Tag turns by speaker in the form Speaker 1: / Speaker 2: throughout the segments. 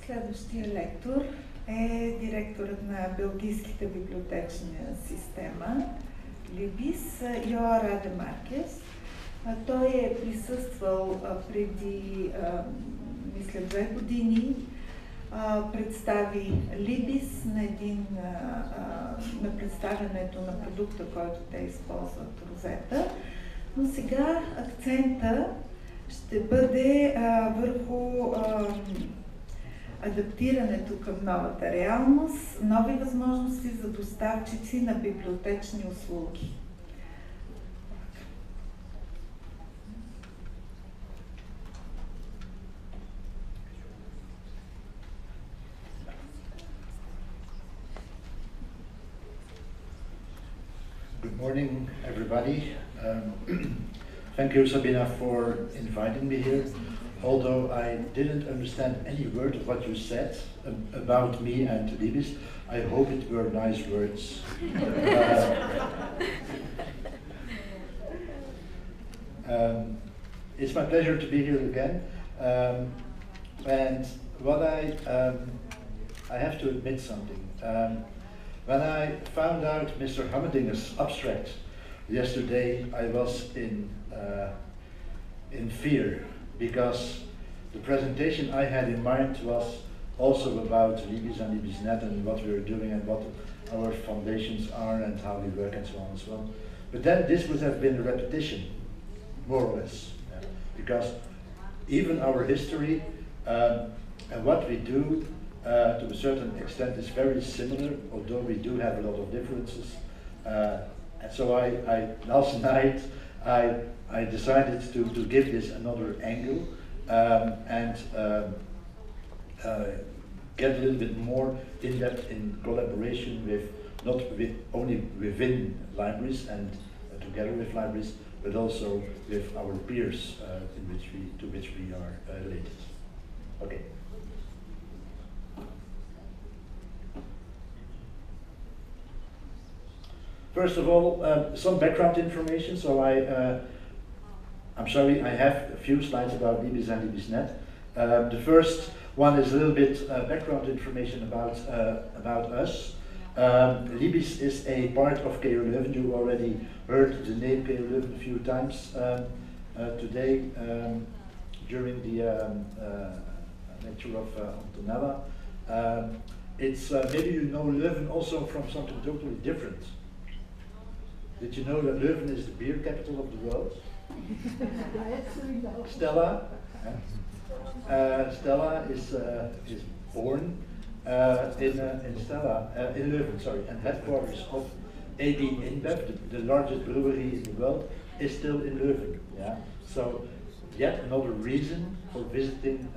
Speaker 1: Следващия лектор е директорът на белгийската библиотечна система LIBIS, Радемакерс. Той е присъствал преди, мисля, 2 години, представи LIBIS на представянето на продукта, който те използват, розета. Но сега акцента ще бъде върху адаптирането към новата реалност, нови възможности за доставчици на библиотечни услуги.
Speaker 2: Good morning, everybody. Thank you, Sabina, for inviting me here. Although I didn't understand any word of what you said about me and LIBIS, I hope it were nice words. It's my pleasure to be here again. And what I have to admit something. When I found out Mr. Hammerdinger's abstract yesterday, I was in fear, because the presentation I had in mind was also about LIBIS and LIBISnet and what we are doing and what our foundations are and how we work and so on and so on. But then this would have been a repetition, more or less, because even our history and what we do to a certain extent is very similar, although we do have a lot of differences. And so last night I decided to give this another angle and get a little bit more in depth in collaboration with, not only within libraries and together with libraries, but also with our peers to which we are related. Okay. First of all, some background information. So I'm sorry, I have a few slides about LIBIS and LIBISnet. The first one is a little bit background information about us. LIBIS is a part of KU Leuven. You already heard the name KU Leuven a few times today during the lecture of Antonella. It's maybe you know Leuven also from something totally different. Did you know that Leuven is the beer capital of the world? Stella. Stella is born in Stella, in Leuven, sorry, and headquarters of AB InBev, the largest brewery in the world, is still in Leuven. Yeah, so yet another reason for visiting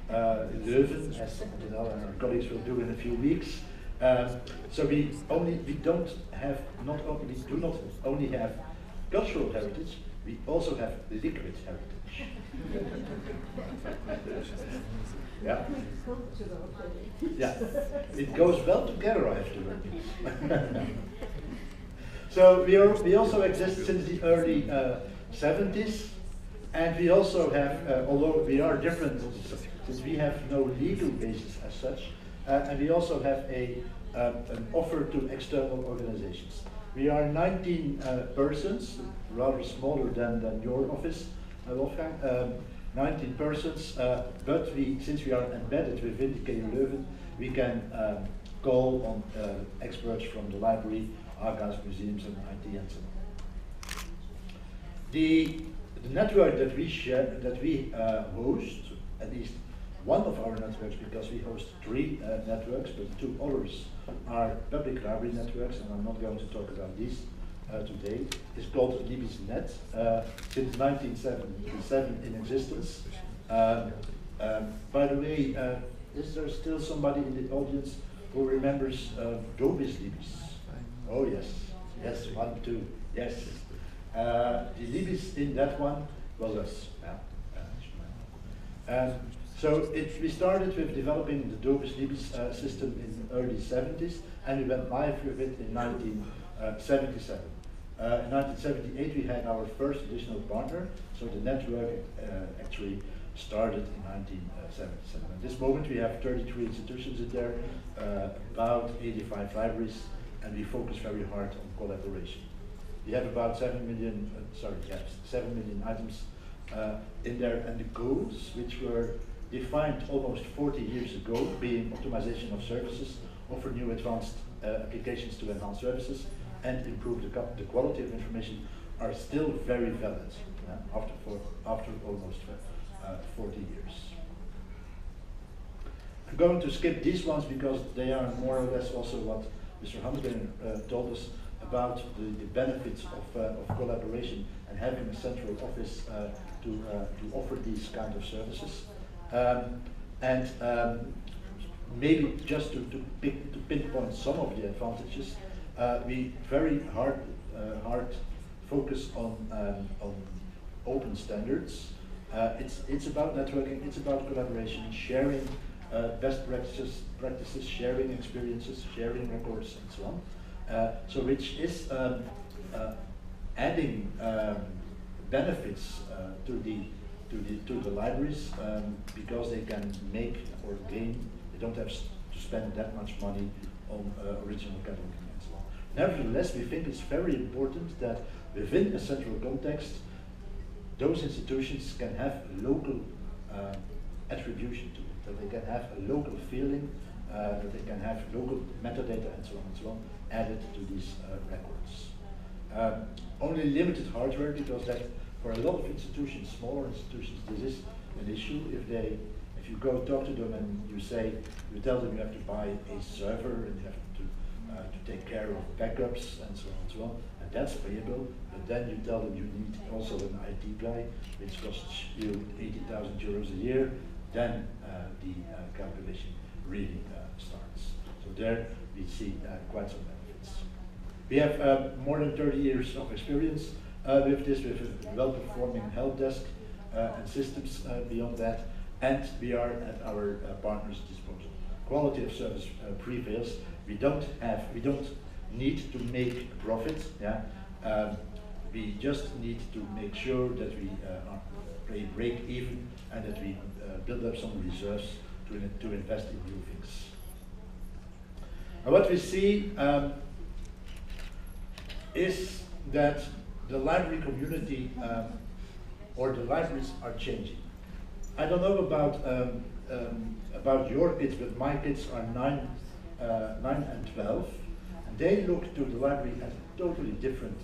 Speaker 2: Leuven, as Antonella and our colleagues will do in a few weeks. So we do not only have cultural heritage, we also have liquid heritage. Yeah. Yeah, it goes well together, I have to admit. So we also exist since the early 70s, and we also have, although we are different, since we have no legal basis as such, and we also have an offer to external organizations. We are 19 persons, rather smaller than your office, Wolfgang. 19 persons, but since we are embedded within KU Leuven, we can call on experts from the library, archives, museums, and IT, and so on. The network that we share, that we host, at least one of our networks, because we host 3 networks, but 2 others are public library networks, and I'm not going to talk about these today. It's called LIBISnet, since 1977 in existence. By the way, is there still somebody in the audience who remembers Dobis LIBIS? Oh yes, yes, 1, 2, yes. The LIBIS in that one was us. Yeah. So we started with developing the Dobis LIBIS system in the early 70s, and we went live with it in 1977. In 1978 we had our first additional partner, so the network actually started in 1977. At this moment we have 33 institutions in there, about 85 libraries, and we focus very hard on collaboration. We have about 7 million items in there, and the goals which were defined almost 40 years ago, being optimization of services, offer new advanced applications to enhance services, and improve the quality of information, are still very valid after almost 40 years. I'm going to skip these ones because they are more or less also what Mr. Hansberger told us about the benefits of collaboration and having a central office to offer these kind of services. Maybe just to pinpoint some of the advantages, we very hard focus on open standards. It's about networking, it's about collaboration, sharing best practices, sharing experiences, sharing records, and so on. So which is adding benefits to the libraries because they can make or gain. They don't have to spend that much money on original cataloging and so on. Nevertheless, we think it's very important that within a central context, those institutions can have local attribution to it, that they can have a local feeling, that they can have local metadata and so on added to these records. Only limited hardware, because that for a lot of institutions, smaller institutions, this is an issue. If you go talk to them and you tell them you have to buy a server and you have to take care of backups and so on, and that's payable. But then you tell them you need also an IT guy, which costs you 80,000 euros a year. Then the calculation really starts. So there we see quite some benefits. We have more than 30 years of experience with this, with a well-performing help desk and systems beyond that, and we are at our partners' disposal. Quality of service prevails. We don't need to make a profit. We just need to make sure that we break even and that we build up some reserves to invest in new things. And what we see is that the library community or the libraries are changing. I don't know about your kids, but my kids are 9 and 12, and they look to the library as a totally different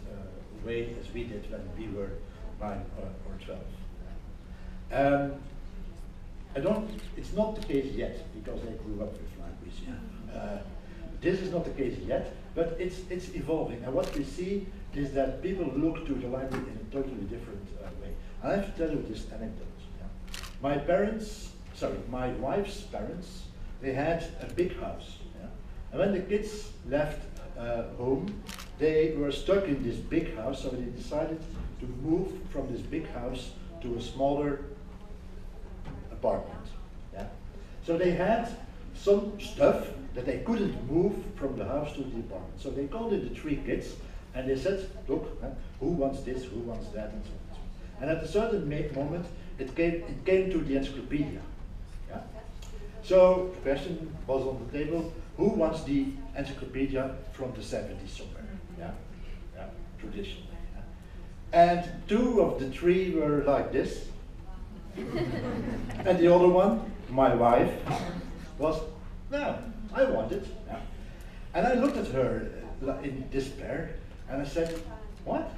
Speaker 2: way as we did when we were 9 or 12. It's not the case yet, because they grew up with libraries. This is not the case yet, but it's evolving. And what we see is that people look to the library in a totally different way. I have to tell you this anecdote. My wife's parents, they had a big house. And when the kids left home, they were stuck in this big house, so they decided to move from this big house to a smaller apartment. So they had some stuff that they couldn't move from the house to the apartment. So they called in the 3 kids and they said, look, who wants this, who wants that, and so on. And at a certain moment, it came to the encyclopedia. So the question was on the table, who wants the encyclopedia from the 70s somewhere? Traditionally. And 2 of the 3 were like this. And the other one, my wife, was, no, I want it. And I looked at her in despair, and I said, what?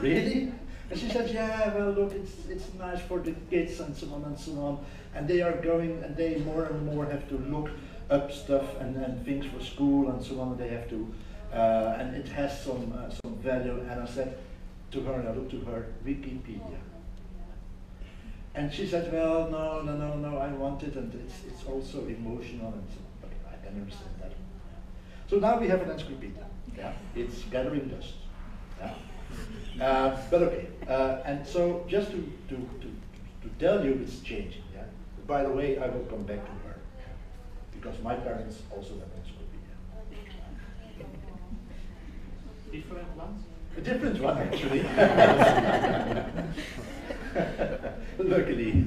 Speaker 2: Really? And she said, yeah, well, look, it's nice for the kids and so on and so on. And they are going, and they more and more have to look up stuff and things for school and so on. They have to, and it has some value. And I said to her, and I looked to her, Wikipedia. And she said, well, no, I want it, and it's also emotional, and so, okay, I can understand that. So now we have an encyclopedia. It's gathering dust. But okay, and so just to tell you, it's changing. By the way, I will come back to her because my parents also have an encyclopedia.
Speaker 3: Different ones?
Speaker 2: A different one, actually. Luckily.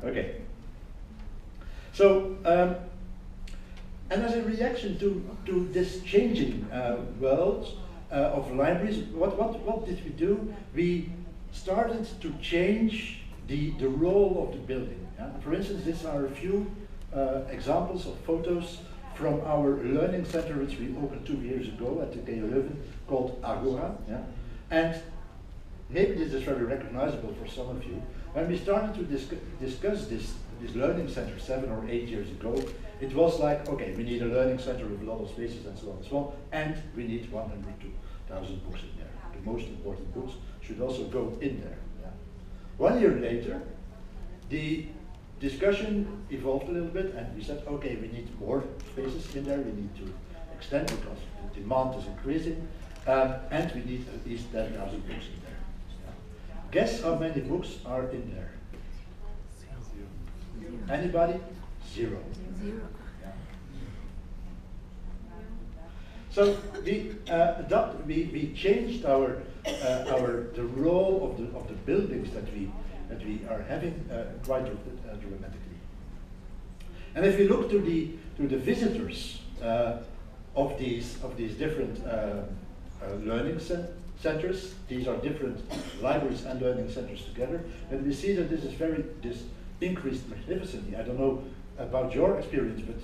Speaker 2: Okay. So, and as a reaction to this changing world of libraries, what did we do? We started to change the role of the building. Yeah? For instance, these are a few examples of photos from our learning center, which we opened 2 years ago at the K11, called Agora. Yeah? And maybe this is very recognizable for some of you. When we started to discuss this learning center 7 or 8 years ago, it was like, okay, we need a learning center with a lot of spaces and so on and so on, and we need 100 to 1,000 books in there. The most important books should also go in there. Yeah. 1 year later, the discussion evolved a little bit, and we said, okay, we need more spaces in there, we need to extend because the demand is increasing, and we need at least 10,000 books in there. Yeah. Guess how many books are in there? Anybody? 0. Yeah. So we changed the role of the buildings that we are having quite dramatically. And if we look to the visitors of these different learning centers, these are different libraries and learning centers together, and we see that this increased magnificently. I don't know about your experience, but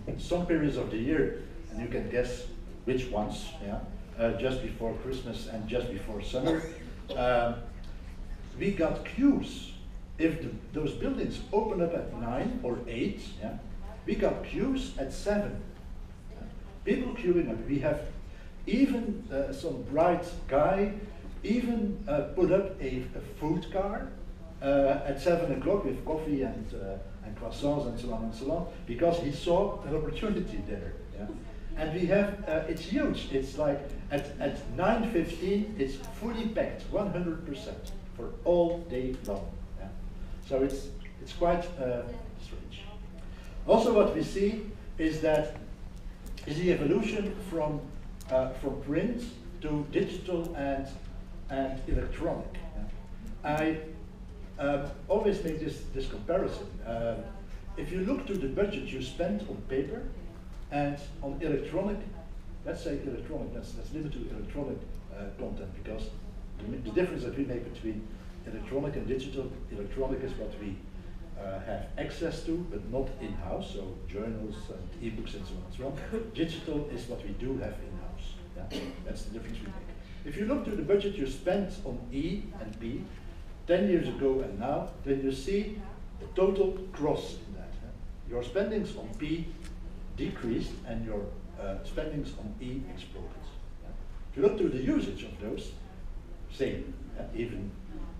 Speaker 2: in some periods of the year, and you can guess which ones, yeah, just before Christmas and just before summer, we got queues. If those buildings open up at 9 or 8, yeah, we got queues at 7. People queuing up. We have even some bright guy even put up a food car at 7 o'clock with coffee and croissants and so on, because he saw an opportunity there. Yeah? And we have, it's huge. It's like at 9:15, it's fully packed, 100% for all day long. Yeah? So it's quite strange. Also, what we see is that is the evolution from print to digital and electronic. Yeah? I always make this comparison. If you look to the budget you spend on paper and on electronic, let's say electronic, let's limit to electronic content, because the difference that we make between electronic and digital, electronic is what we have access to, but not in-house, so journals and e-books and so on and so on. Digital is what we do have in-house. Yeah? That's the difference we make. If you look to the budget you spent on E and P, 10 years ago and now, then you see the total cross in that. Your spendings on P decreased and your spendings on E exploded. If you look to the usage of those, same, even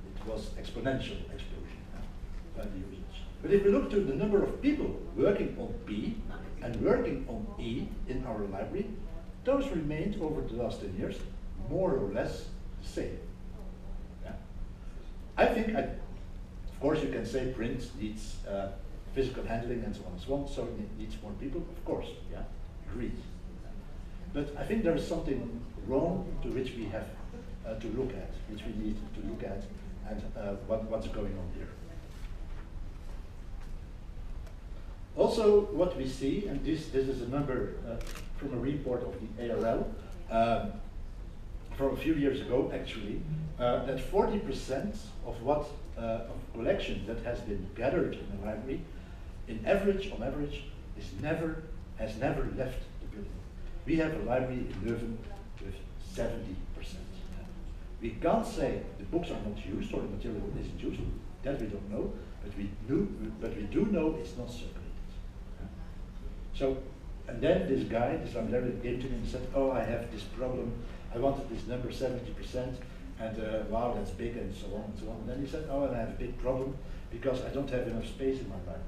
Speaker 2: it was exponential explosion by the usage. But if we look to the number of people working on P and working on E in our library, those remained over the last 10 years more or less the same. I think, of course, you can say print needs physical handling and so on, so it needs more people, of course, yeah, agreed. But I think there is something wrong to which we have to look at, which we need to look at, and what's going on here. Also, what we see, and this is a number from a report of the ARL, from a few years ago, actually, that 40% of what of collection that has been gathered in a library, on average, has never left the building. We have a library in Leuven with 70%. We can't say the books are not used or the material isn't used. That we don't know, but we do know it's not circulated. So, and then this guy, this librarian, came to me and said, "Oh, I have this problem. I wanted this number 70%, and wow, that's big, and so on and so on." And then he said, "Oh, and I have a big problem because I don't have enough space in my library."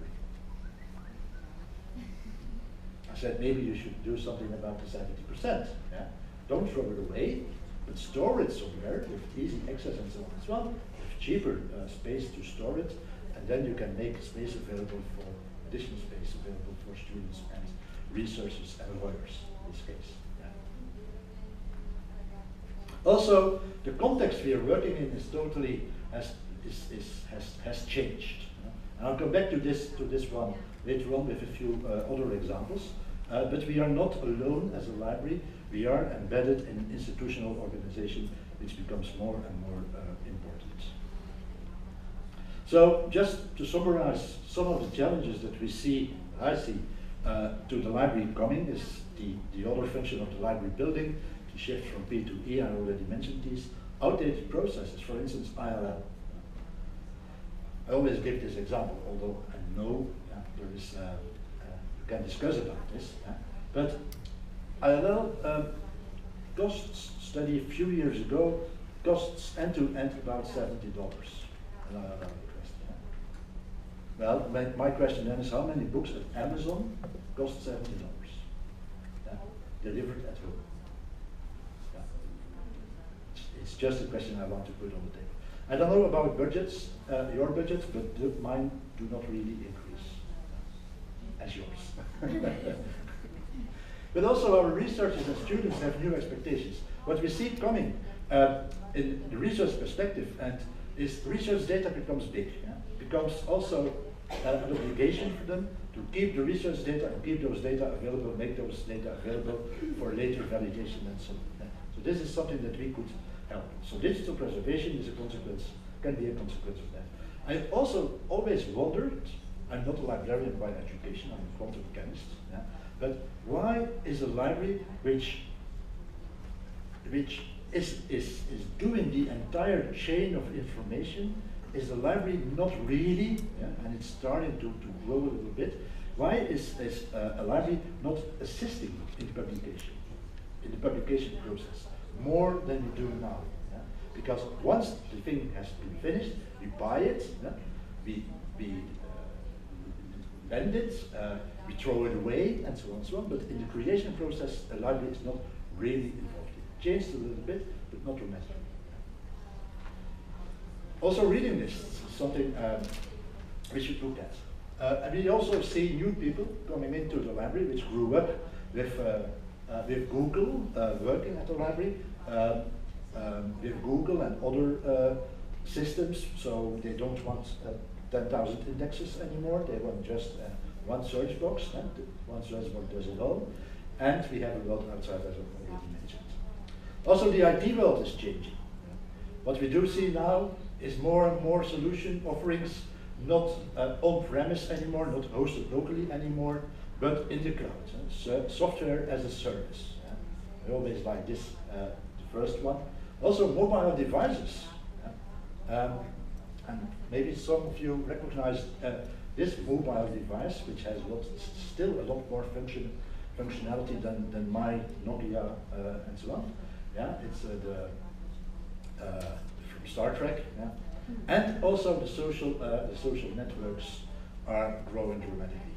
Speaker 2: I said, "Maybe you should do something about the 70%. Yeah? Don't throw it away, but store it somewhere with easy access and so on and so on, with cheaper space to store it, and then you can make space available for additional space available for students and researchers and lawyers in this case." Yeah. Also, the context we are working in is totally has changed. And I'll come back to this one later on with a few other examples. But we are not alone as a library. We are embedded in an institutional organization which becomes more and more important. So just to summarize some of the challenges that we see, I see, to the library coming is the other function of the library building, the shift from P to E. I already mentioned these. Outdated processes, for instance, ILL. I always give this example, although I know there is, you can discuss about this. But ILL costs study a few years ago, costs end-to-end about $70. Well, my question then is how many books at Amazon cost $70? Delivered at home. It's just a question I want to put on the table. I don't know about budgets, your budgets, but mine do not really increase as yours. But also our researchers and students have new expectations. What we see coming in the research perspective and is research data becomes big. Becomes also an obligation for them to keep the research data and keep those data available, make those data available for later validation and so on. So this is something that we could help. So digital preservation is a consequence, can be a consequence of that. I also always wondered, I'm not a librarian by education, I'm a quantum chemist, but why is a library which is doing the entire chain of information, is the library not really, and it's starting to grow a little bit, why is a library not assisting in the publication process, more than we do now? Because once the thing has been finished, we buy it, we lend it, we throw it away, and so on and so on, but in the creation process, a library is not really involved. It changed a little bit, but not dramatically. Also, reading lists is something we should look at. And we also see new people coming into the library, which grew up with Google working at the library, with Google and other systems, so they don't want 10,000 indexes anymore, they want just one search box, and one search box does it all, and we have a world outside, as I already mentioned. Also, the IT world is changing. What we do see now is more and more solution offerings, not on-premise anymore, not hosted locally anymore, but in the cloud. So software as a service. I always like this, the first one. Also mobile devices. And maybe some of you recognize this mobile device, which has still a lot more functionality than my Nokia and so on. It's from Star Trek. And also the social networks are growing dramatically.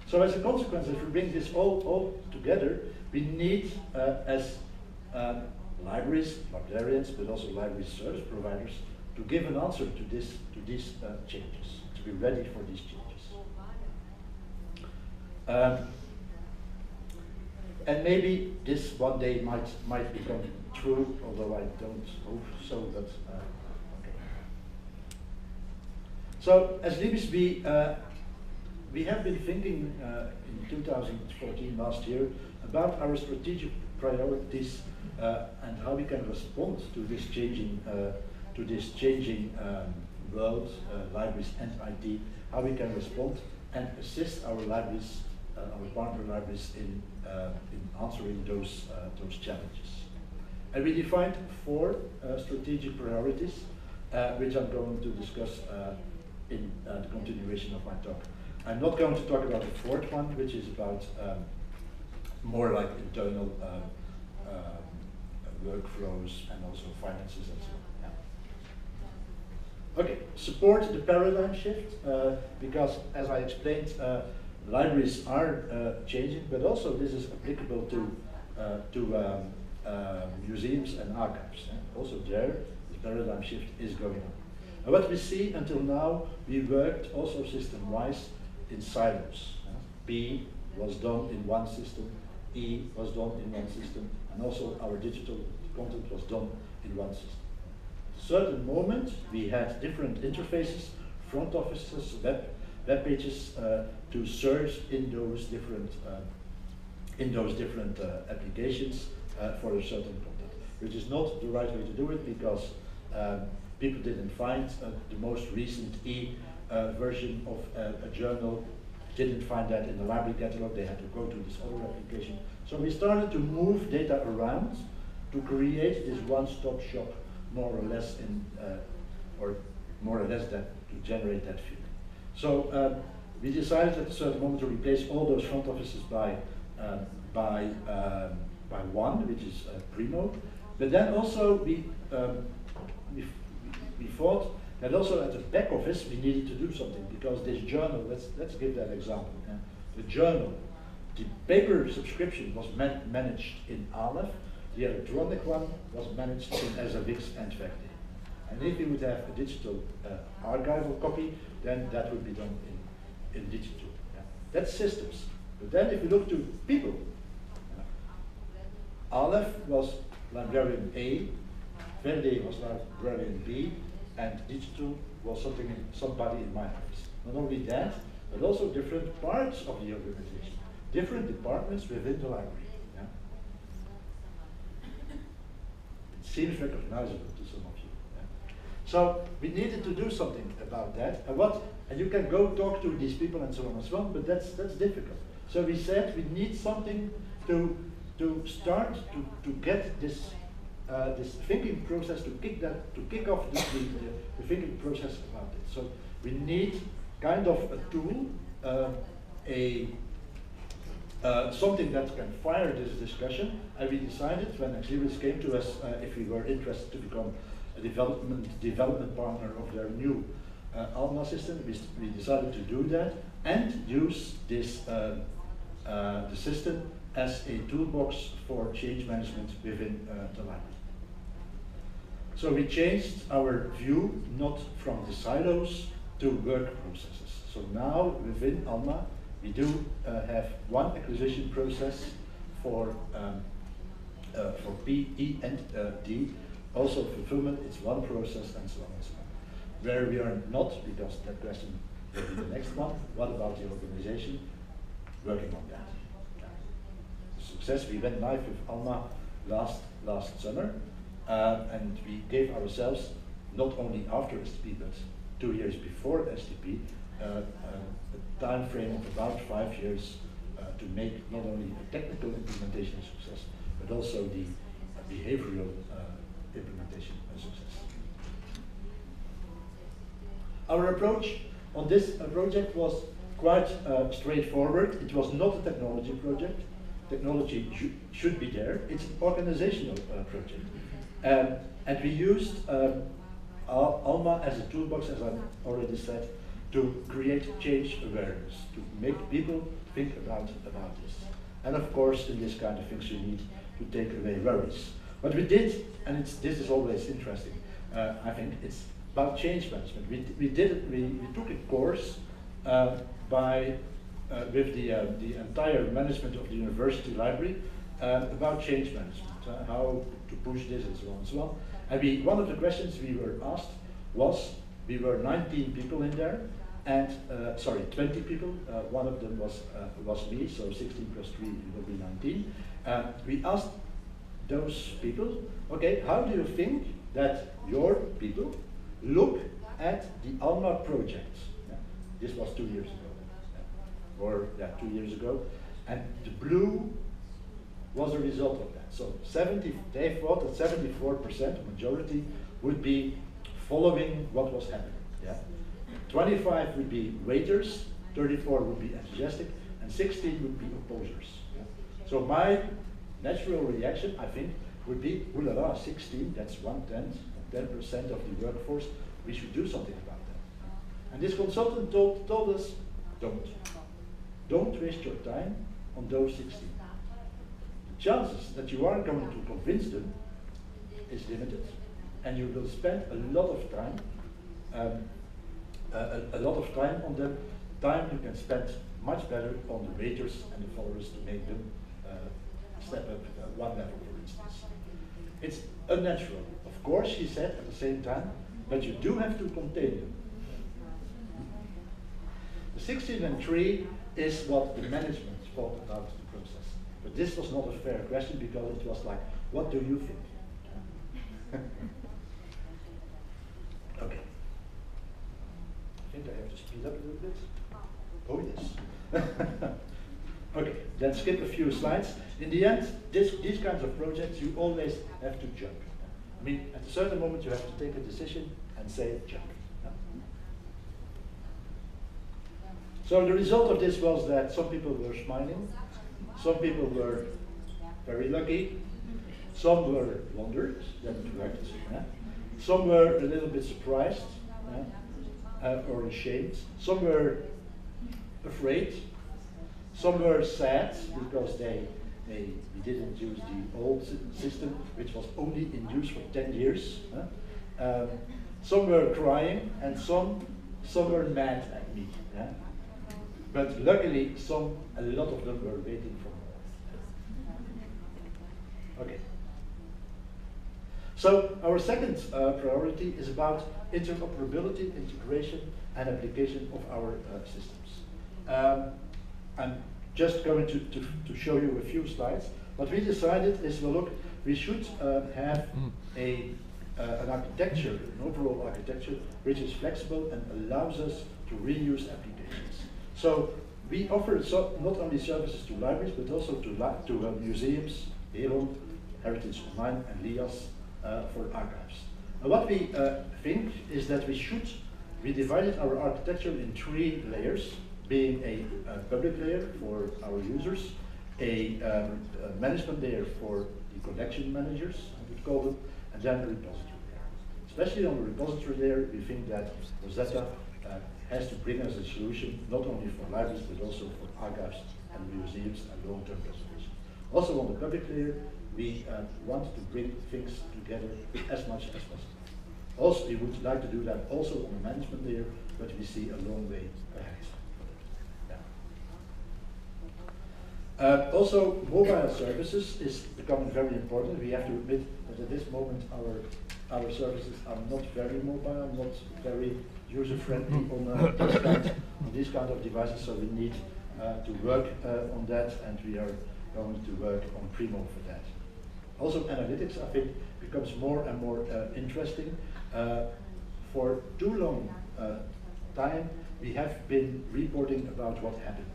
Speaker 2: So as a consequence, if we bring this all together, we need, as libraries, librarians, but also library service providers, to give an answer to these changes, to be ready for these changes. And maybe this one day might become true, although I don't hope so, but okay. So as LIBIS, we have been thinking in 2014, last year, about our strategic priorities and how we can respond to this changing world, libraries and IT, how we can respond and assist our libraries, our partner libraries in answering those challenges. And we defined 4 strategic priorities, which I'm going to discuss in the continuation of my talk. I'm not going to talk about the 4th one, which is about more like internal workflows and also finances and so on. Okay, support the paradigm shift, because as I explained, libraries are changing, but also this is applicable to museums and archives. Also there, the paradigm shift is going on. And what we see until now, we worked also system-wise in silos. B was done in one system, E was done in one system, and also our digital content was done in one system. At a certain moment, we had different interfaces, front offices, web pages to search in those different applications for a certain content, which is not the right way to do it because people didn't find the most recent version of a journal, didn't find that in the library catalog, they had to go to this other application. So we started to move data around to create this one-stop shop, more or less that to generate that feeling. So we decided at a certain moment to replace all those front offices by one, which is Primo. But then also we thought that also at the back office we needed to do something because this journal, let's give that example. Yeah? The journal, the paper subscription was managed in Aleph, the electronic one was managed in SFX and Vector. And if you would have a digital archival copy, then that would be done in digital. Yeah? That's systems. But then if you look to people, Aleph was librarian A, Verde was librarian B, and digital was somebody in my office. Not only that, but also different parts of the organization, different departments within the library. Yeah? It seems recognizable to some of you. Yeah? So we needed to do something about that. And you can go talk to these people and so on and so on, but that's difficult. So we said we need something to start to get this thinking process, to kick off the thinking process about it. So we need kind of a tool, something that can fire this discussion. And we decided when LIBIS came to us if we were interested to become a development partner of their new Alma system, we decided to do that and use this the system as a toolbox for change management within the library. So we changed our view not from the silos to work processes. So now within Alma we do have one acquisition process for P, E, and D. Also fulfillment, it's one process, and so on and so on. Where we are not, because that question will be the next one, what about the organization? Working on that. The success, we went live with Alma last summer, and we gave ourselves, not only after STP, but 2 years before STP, a time frame of about 5 years to make not only a technical implementation a success, but also the behavioral implementation a success. Our approach on this project was quite straightforward. It was not a technology project. Technology should be there. It's an organizational project. And we used Alma as a toolbox, as I already said, to create change awareness, to make people think about this. And of course, in this kind of things, you need to take away worries. What we did, and this is always interesting, I think, it's about change management. We took a course with the entire management of the university library about change management, how to push this and so on and so on. And one of the questions we were asked was, we were 19 people in there, and 20 people. One of them was me, so 16 plus 3 will be 19. We asked those people, okay, how do you think that your people look at the Alma project? Yeah. This was 2 years ago, or 2 years ago, and the blue was a result of that. So they thought that 74%, majority, would be following what was happening. Yeah? 25 would be waiters, 34 would be enthusiastic, and 16 would be opposers. Yeah? So my natural reaction, I think, would be, ooh la la, 16, that's 1/10, 10% of the workforce, we should do something about that. And this consultant told us, don't waste your time on those 16. The chances that you are going to convince them is limited, and you will spend a lot of time on them. Time you can spend much better on the waiters and the followers to make them step up one level, for instance. It's unnatural, of Of course, he said at the same time, but you do have to contain them. The 16 and 3 is what the management thought about the process. But this was not a fair question because it was like, what do you think? Okay. I think I have to speed up a little bit. Oh yes. Okay, let's skip a few slides. In the end, these kinds of projects, you always have to jump. I mean, at a certain moment you have to take a decision and say jump. So the result of this was that some people were smiling, some people were very lucky, some were wondered that it worked, some were a little bit surprised or ashamed, some were afraid, some were sad because we didn't use the old system, which was only in use for 10 years. Some were crying, and some were mad at me. But luckily, a lot of them were waiting for more. Okay. So our second priority is about interoperability, integration, and application of our systems. I'm just going to show you a few slides. What we decided is, well, look, we should have an architecture, an overall architecture, which is flexible and allows us to reuse applications. So we offer not only services to libraries, but also to museums, Heritage Online, and LIAS for archives. And what we think is that we divided our architecture in 3 layers, being a public layer for our users, a management layer for the collection managers, I would call them, and then a repository layer. Especially on the repository layer, we think that Rosetta has to bring us a solution not only for libraries but also for archives and museums and long-term preservation. Also on the public layer, we want to bring things together as much as possible. Also, we would like to do that also on the management layer, but we see a long way ahead. Also, mobile services is becoming very important. We have to admit that at this moment our services are not very mobile, not very user-friendly on these kind of devices, so we need to work on that, and we are going to work on Primo for that. Also, analytics, I think, becomes more and more interesting. For too long time, we have been reporting about what happened.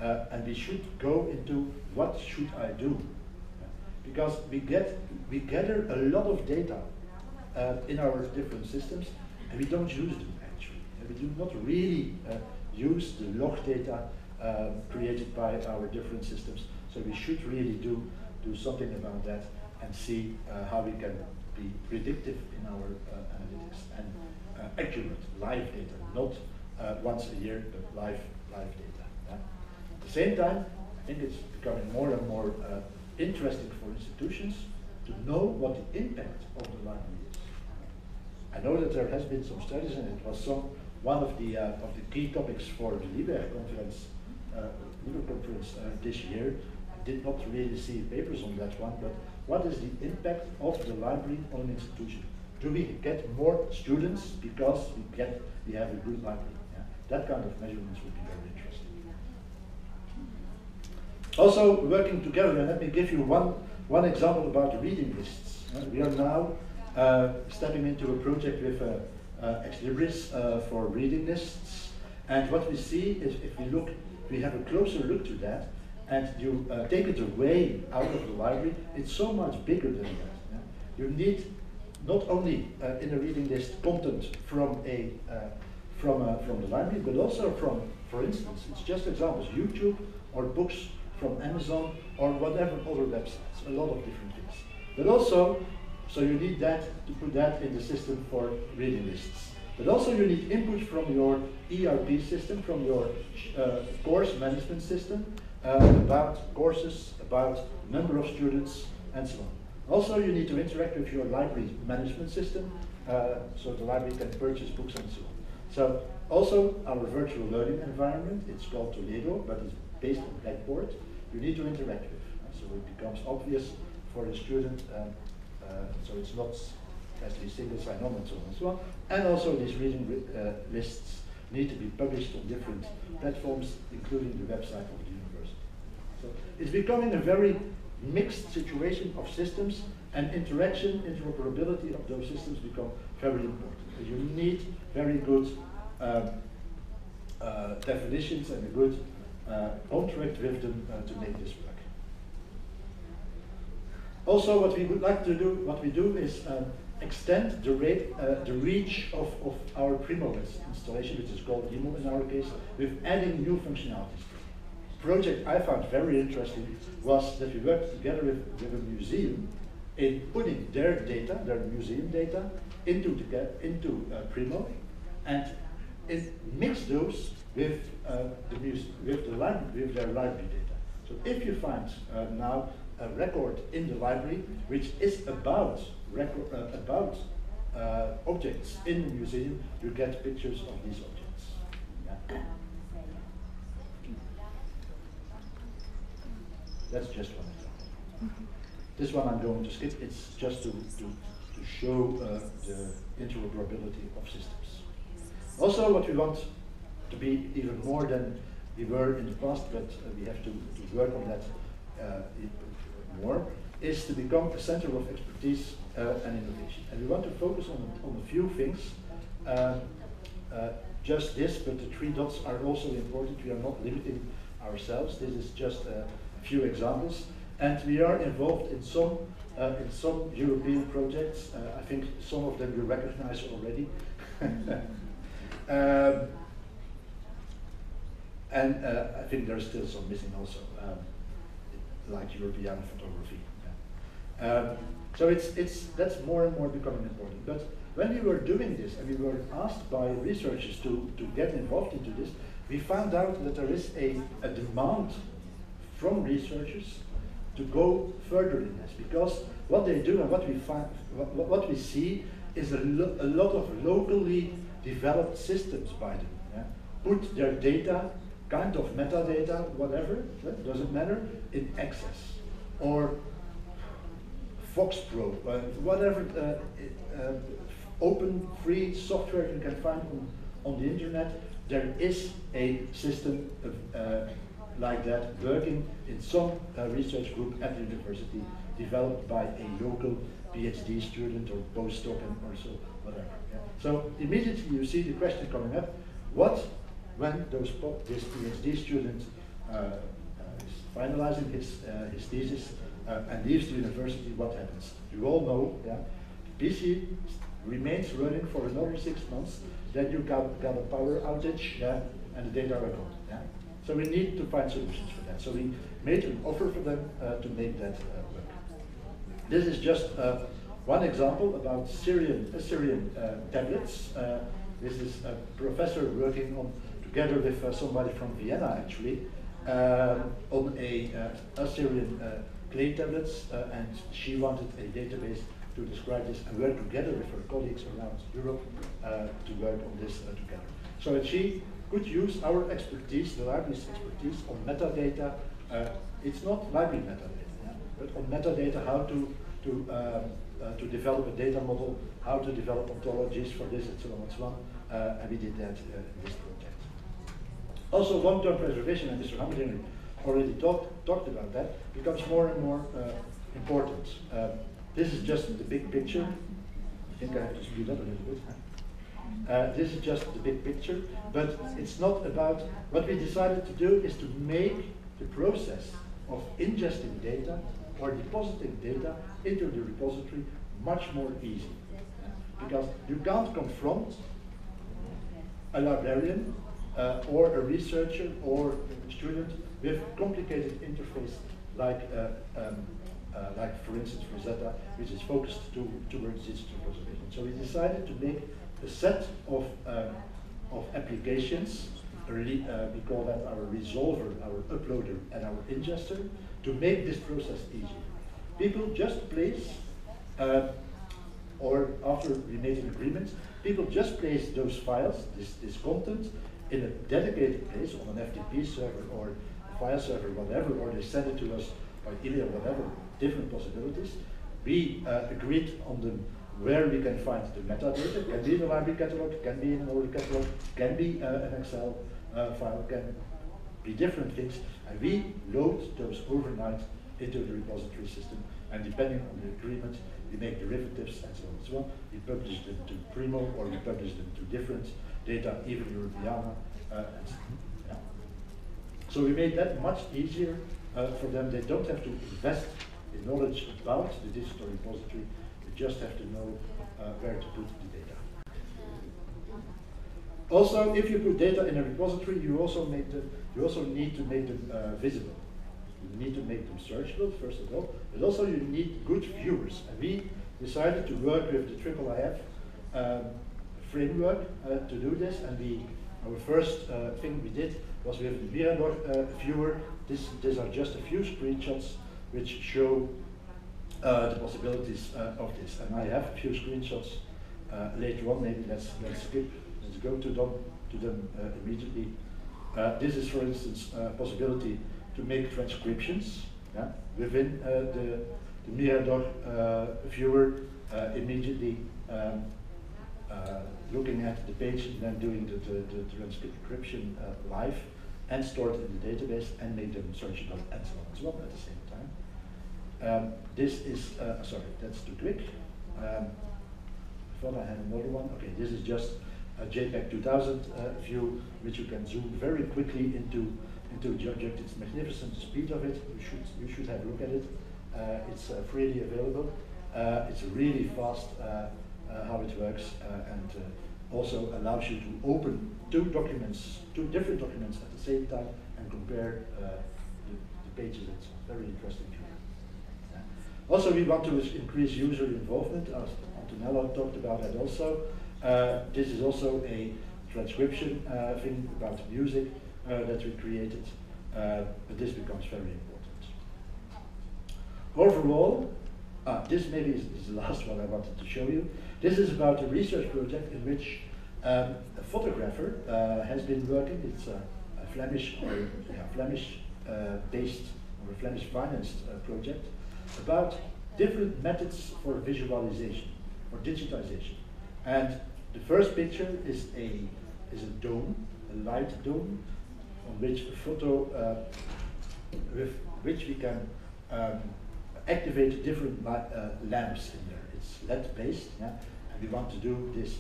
Speaker 2: And we should go into what should I do, because we gather a lot of data in our different systems, and we don't use them actually. We do not really use the log data created by our different systems. So we should really do something about that and see how we can be predictive in our analytics and accurate live data, not once a year, but live data. At the same time, I think it's becoming more and more interesting for institutions to know what the impact of the library is. I know that there has been some studies, and it was one of the key topics for the LIBIS conference this year. I did not really see papers on that one, but what is the impact of the library on an institution? Do we get more students because we have a good library? Yeah? That kind of measurements would be very interesting. Also, working together, and let me give you one example about reading lists. We are now stepping into a project with Ex Libris for reading lists, and what we see is, if we have a closer look to that, and you take it away out of the library, it's so much bigger than that. Yeah? You need not only in a reading list content from the library, but also from, for instance, it's just examples, YouTube or books from Amazon or whatever other websites, a lot of different things. But also, so you need that to put that in the system for reading lists. But also you need input from your ERP system, from your course management system, about courses, about number of students, and so on. Also, you need to interact with your library management system, so the library can purchase books and so on. So, also our virtual learning environment, it's called Toledo, but it's based on Blackboard, you need to interact with. So it becomes obvious for the student so it's not, it has to be single sign-on and so on and so on. And also these reading lists need to be published on different platforms, including the website of the university. So it's becoming a very mixed situation of systems, and interaction, interoperability of those systems become very important. You need very good definitions and a good contract with them to make this work. Also, what we would like to do, what we do is extend the reach of our Primo installation, which is called DEMO in our case, with adding new functionalities. The project I found very interesting was that we worked together with a museum in putting their data, their museum data, into Primo, and it mixed those with their library data. So if you find now a record in the library which is about objects in the museum, you get pictures of these objects. Yeah. That's just one example. This one I'm going to skip. It's just to show the interoperability of systems. Also, what we want to be even more than we were in the past, but we have to work on that more, is to become a center of expertise and innovation. And we want to focus on a few things. Just this, but the 3 dots are also important. We are not limiting ourselves. This is just a few examples. And we are involved in some European projects. I think some of them you recognize already. And I think there's still some missing also, like European photography. Yeah. So that's more and more becoming important. But when we were doing this, and we were asked by researchers to get involved into this, we found out that there is a demand from researchers to go further in this, because what they do and what we find, what we see is a lot of locally developed systems by them. Yeah? Put their data, kind of metadata, whatever, doesn't matter, in Access or FoxPro, whatever open free software you can find on the internet. There is a system like that working in some research group at the university, developed by a local PhD student or postdoc or so, whatever. Yeah. So immediately you see the question coming up: what, when this PhD student is finalizing his thesis and leaves the university, what happens? You all know, yeah, PC remains running for another 6 months. Then you got a power outage, yeah, and the data are gone. Yeah. So we need to find solutions for that. So we made an offer for them to make that work. This is just one example about Syrian tablets. This is a professor working on, together with somebody from Vienna actually, on a Syrian clay tablets, and she wanted a database to describe this and work together with her colleagues around Europe to work on this together. So that she could use our expertise, the library's expertise on metadata. It's not library metadata, yeah, but on metadata, how to develop a data model, how to develop ontologies for this, and so on and so on. And we did that in this project. Also, long-term preservation, and Mr. Hamerding already talked about that, becomes more and more important. This is just the big picture. I think I have to speed up a little bit. This is just the big picture, but it's not about, what we decided to do is to make the process of ingesting data or depositing data into the repository much more easy. Because you can't confront a librarian or a researcher or a student with complicated interface like for instance Rosetta, which is focused towards digital preservation. So we decided to make a set of applications, we call that our resolver, our uploader, and our ingester, to make this process easy. People just place, or after we made an agreement, people just place those files, this content, in a dedicated place on an FTP server or a file server, whatever, or they send it to us by email, whatever, different possibilities. We agreed on where we can find the metadata. It can be in the library catalog, it can be in an older catalog, it can be an Excel file, can be different things, and we load those overnight into the repository system, and depending on the agreement, we make derivatives and so on and so on. We publish them to Primo, or we publish them to different data, even Europeana. Yeah. So we made that much easier for them. They don't have to invest in knowledge about the digital repository. They just have to know where to put the data. Also, if you put data in a repository, you also need to make them visible. You need to make them searchable, first of all, but also you need good viewers. And we decided to work with the IIIF framework to do this, and our first thing we did was with the Mirador viewer. These are just a few screenshots which show the possibilities of this. And I have a few screenshots later on. Maybe let's skip. Let's go to them immediately. This is, for instance, a possibility to make transcriptions within the Mirador viewer, immediately looking at the page and then doing the transcription live and store it in the database and make them searchable and so on and so on at the same time. This is, sorry, that's too quick. I thought I had another one. Okay, this is just a JPEG 2000 view, which you can zoom very quickly into the object. It's magnificent, the speed of it. You should have a look at it. It's freely available. It's really fast how it works, and also allows you to open two different documents at the same time and compare the pages. It's very interesting. Also, we want to increase user involvement, as Antonella talked about that also. This is also a transcription thing about music that we created, but this becomes very important. Overall, this maybe is the last one I wanted to show you. This is about a research project in which a photographer has been working. It's a Flemish based or a Flemish financed project about different methods for visualization or digitization. And the first picture is a dome, a light dome, on which a photo with which we can activate different lamps in there. It's LED based, yeah? And we want to do this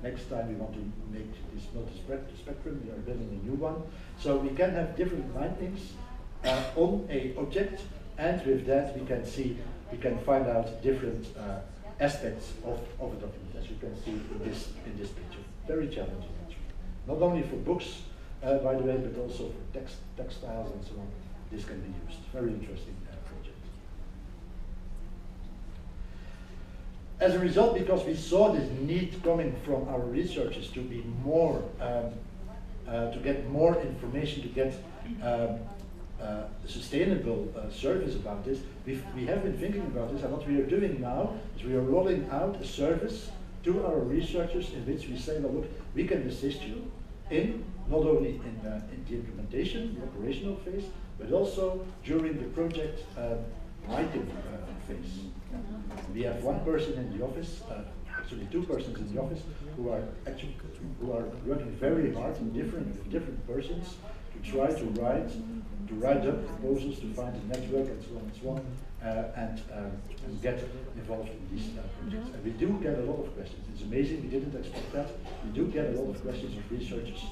Speaker 2: next time. We want to make this multi-spectrum. We are building a new one, so we can have different lightnings on a object, and with that we can find out different aspects of a document, as you can see in this picture. Very challenging, actually. Not only for books, by the way, but also for textiles and so on. This can be used. Very interesting project. As a result, because we saw this need coming from our researchers to be more, to get more information, to get sustainable service about this, we have been thinking about this, and what we are doing now is we are rolling out a service to our researchers in which we say, well, look, we can assist you in not only in the implementation, the operational phase, but also during the project writing phase. We have one person in the office, actually two persons in the office, who are working very hard in different persons to try to write up proposals, to find a network, and so on, and get involved in these projects. And we do get a lot of questions. It's amazing, we didn't expect that. We do get a lot of questions of researchers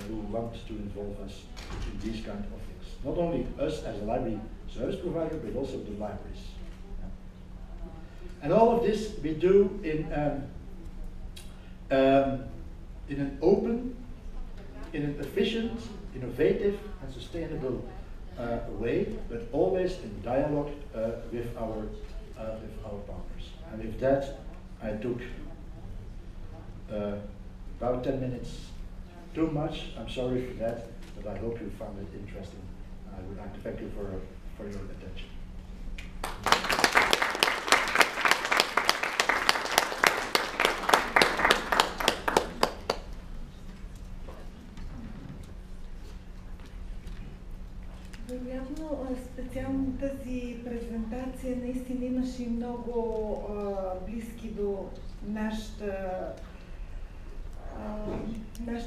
Speaker 2: who want to involve us in these kind of things. Not only us as a library service provider, but also the libraries. Yeah. And all of this we do in an open, in an efficient, innovative and sustainable way, but always in dialogue with our partners. And with that, I took about 10 minutes too much. I'm sorry for that, but I hope you found it interesting. I would like to thank you for your attention.
Speaker 1: Вероятно, специално тази презентация наистина имаше и много близки до нашето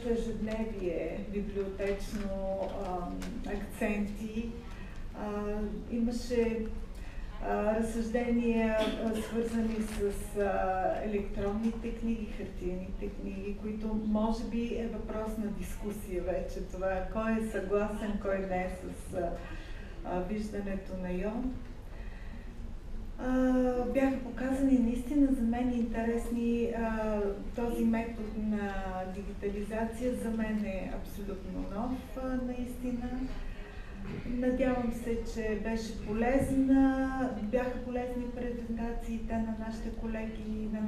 Speaker 1: ежедневие библиотечно акценти. Имаше разсъждения, свързани с електронните книги, хартиените книги, които може би е въпрос на дискусия вече. Това кой е съгласен, кой не е с виждането на Йон. Бяха показани наистина за мен интересни. Този метод на дигитализация за мен е абсолютно нов, наистина. Надявам се, че беше полезна, бяха полезни презентациите на нашите колеги, на